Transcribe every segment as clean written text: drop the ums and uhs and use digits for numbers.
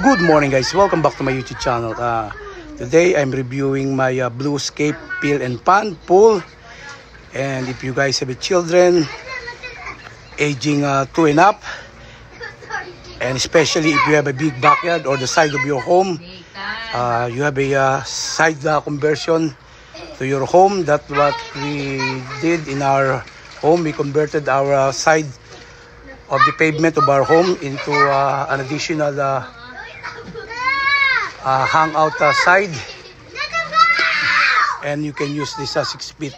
Good morning guys, welcome back to my YouTube channel. Today I'm reviewing my Bluescape Peel and Pan pool. And if you guys have children aging 2 and up, and especially if you have a big backyard or the side of your home, you have a side conversion to your home. That's what we did in our home. We converted our side of the pavement of our home into an additional hangout side, and you can use this 6 feet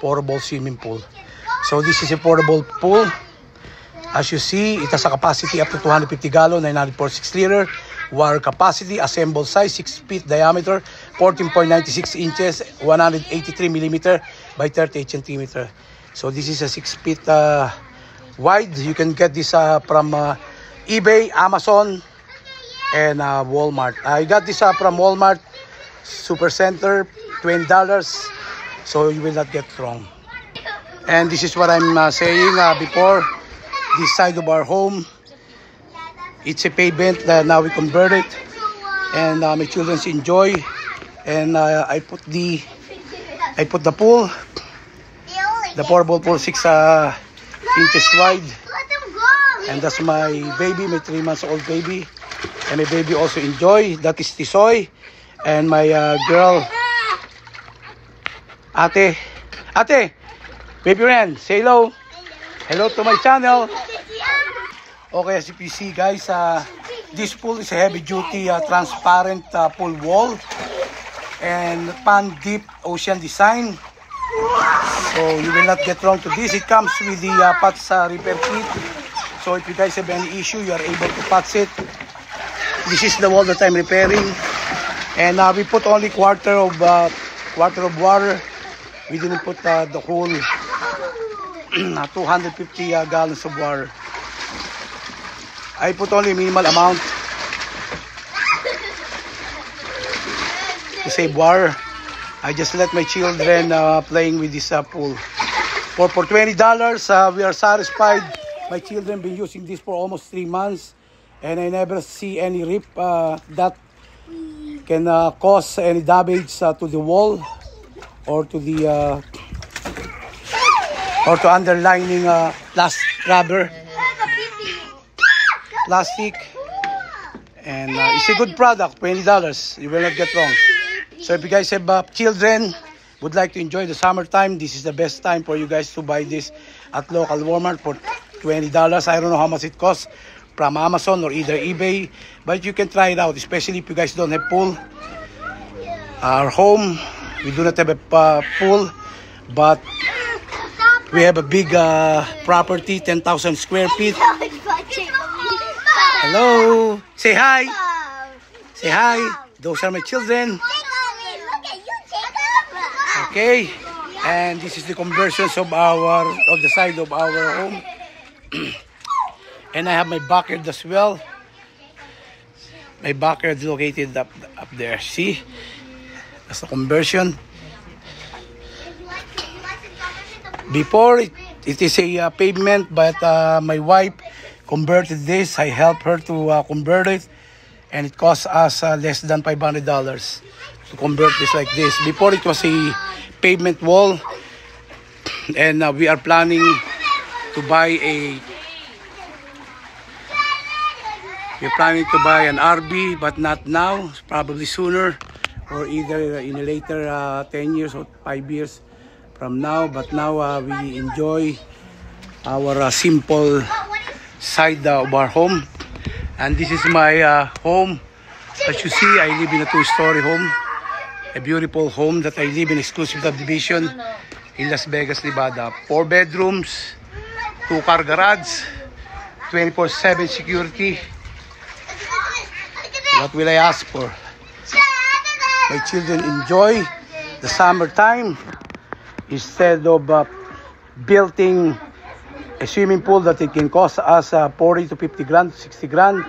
portable swimming pool. So this is a portable pool. As you see, it has a capacity up to 250 gallon, 946 liter. Water capacity, assembled size, 6 feet diameter, 14.96 inches, 183 millimeter by 38 centimeter. So this is a 6 feet wide. You can get this from eBay, Amazon, and Walmart. I got this from Walmart Supercenter, $20, so you will not get wrong. And this is what I'm saying before. This side of our home, it's a pavement that now we convert it, and my children enjoy. And I put the pool, the portable pool, 6 inches wide, and that's my baby, my 3 months old baby. And my baby also enjoy. That is Tisoy. And my girl, Ate, baby Ren, say hello. Hello to my channel. Okay, as you see guys, this pool is a heavy duty transparent pool wall and pan deep ocean design. So you will not get wrong to this. It comes with the PATS repair kit. So if you guys have any issue, you are able to patch it. This is the wall that I'm repairing, and we put only quarter of water. We didn't put the whole 250 gallons of water. I put only a minimal amount to save water. I just let my children playing with this pool. For $20, we are satisfied. My children been using this for almost 3 months. And I never see any rip that can cause any damage to the wall or to the or to underlining rubber plastic. And it's a good product, $20. You will not get wrong. So if you guys have children, would like to enjoy the summertime, this is the best time for you guys to buy this at local Walmart for $20. I don't know how much it costs from Amazon or either eBay, but you can try it out, especially if you guys don't have pool. Our home, we do not have a pool, but we have a big property, 10,000 square feet. Hello, say hi. Say hi. Those are my children. Okay, and this is the conversions of the side of our home. And I have my backyard as well. My backyard is located up there. See? That's the conversion. Before, it is a pavement, but my wife converted this. I helped her to convert it. And it cost us less than $500 to convert this like this. Before, it was a pavement wall. And we are planning to buy We're planning to buy an RV, but not now, probably sooner, or either in a later 10 years or 5 years from now. But now we enjoy our simple side of our home. And this is my home. As you see, I live in a 2-story home, a beautiful home that I live in exclusive subdivision in Las Vegas, Nevada. 4 bedrooms, 2-car garage, 24/7 security. What will I ask for? My children enjoy the summertime instead of building a swimming pool that it can cost us 40 to 50 grand, 60 grand.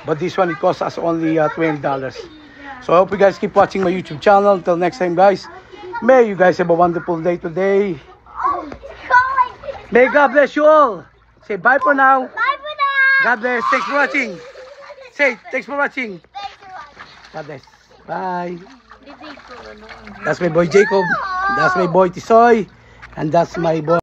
But this one, it costs us only $20. So I hope you guys keep watching my YouTube channel. Until next time, guys, may you guys have a wonderful day today. May God bless you all. Say bye for now. Bye for now. God bless. Thanks for watching. Say thanks for watching. God bless. Bye. That's my boy Jacob. That's my boy Tisoy. And that's my boy